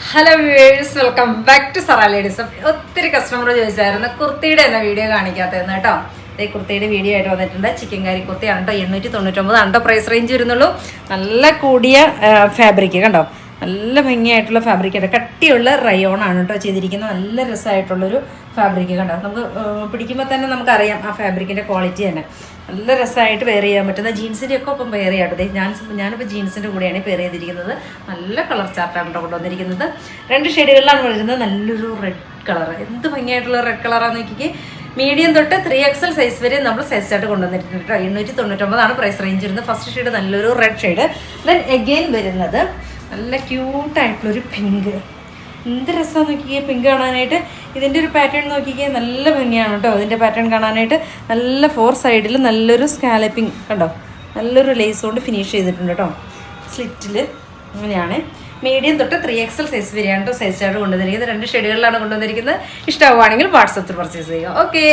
Hello viewers, welcome back to Zara ladies. ഒത്തിരി customer ചോദിച്ചായിരുന്നു കുർത്തിയുടെ എന്ന വീഡിയോ കാണിക്കാത്തതെന്ന് കേട്ടോ. ഈ കുർത്തിയുടെ വീഡിയോ ആയിട്ട് വന്നിട്ടുണ്ട്. ചിക്കൻ കാരി കുർത്തിയാണ് കേട്ടോ. 899 കേട്ടോ പ്രൈസ് റേഞ്ച് വരുന്നുള്ളൂ. നല്ല കൂടിയ ഫാബ്രിക് കണ്ടോ, നല്ല ഭംഗിയായിട്ടുള്ള ഫാബ്രിക്കാണ്. കട്ടിയുള്ള റയോണാണ് കേട്ടോ ചെയ്തിരിക്കുന്നത്. നല്ല രസമായിട്ടുള്ളൊരു ഫാബ്രിക് കണ്ടോ. നമുക്ക് പിടിക്കുമ്പോൾ തന്നെ നമുക്കറിയാം ആ ഫാബ്രിക്കിൻ്റെ ക്വാളിറ്റി തന്നെ. നല്ല രസമായിട്ട് വെയർ ചെയ്യാൻ പറ്റുന്ന ജീൻസിൻ്റെ ഒക്കെ ഒപ്പം വെയർ ചെയ്യാട്ടെ. ഞാനിപ്പോൾ ജീൻസിൻ്റെ കൂടെയാണ് വെയർ ചെയ്തിരിക്കുന്നത്. നല്ല കളർ ചാർട്ടാണ് കേട്ടോ കൊണ്ടുവന്നിരിക്കുന്നത്. 2 ഷെയ്ഡുകളിലാണ് വരുന്നത്. നല്ലൊരു റെഡ് കളർ, എന്ത് ഭംഗിയായിട്ടുള്ള റെഡ് കളറാന്ന് നോക്കിക്കേ. മീഡിയം തൊട്ട് 3XL സൈസ് വരെ നമ്മൾ സൈസ് ആയിട്ട് കൊണ്ടുവന്നിട്ടുണ്ട് കേട്ടോ. 899 പ്രൈസ് റേഞ്ച് വരുന്നത്. ഫസ്റ്റ് ഷെയ്ഡ് നല്ലൊരു റെഡ് ഷെയ്ഡ്. ദെൻ എഗെയിൻ വരുന്നത് നല്ല ക്യൂട്ടായിട്ടുള്ളൊരു പിങ്ക്. എന്ത് രസമാണെന്ന് നോക്കിക്കേ പിങ്ക് കാണാനായിട്ട്. ഇതിൻ്റെ ഒരു പാറ്റേൺ നോക്കിക്കേ, നല്ല ഭംഗിയാണ് കേട്ടോ ഇതിൻ്റെ പാറ്റേൺ കാണാനായിട്ട്. നല്ല 4 സൈഡിൽ നല്ലൊരു സ്കാലപ്പിങ് കണ്ടോ, നല്ലൊരു ലേസ് കൊണ്ട് ഫിനിഷ് ചെയ്തിട്ടുണ്ട് കേട്ടോ. സ്ലിറ്റിൽ അങ്ങനെയാണ്. മീഡിയം തൊട്ട് 3XL സൈസ് വരെയാണ് കേട്ടോ സൈസ് ആയിട്ട് കൊണ്ടുവന്നിരിക്കുന്നത്. 2 ഷെയ്ഡുകളിലാണ് കൊണ്ടുവന്നിരിക്കുന്നത്. ഇഷ്ടമാവുകയാണെങ്കിൽ വാട്സപ്പിൽ പർച്ചേസ് ചെയ്യുക. ഓക്കെ.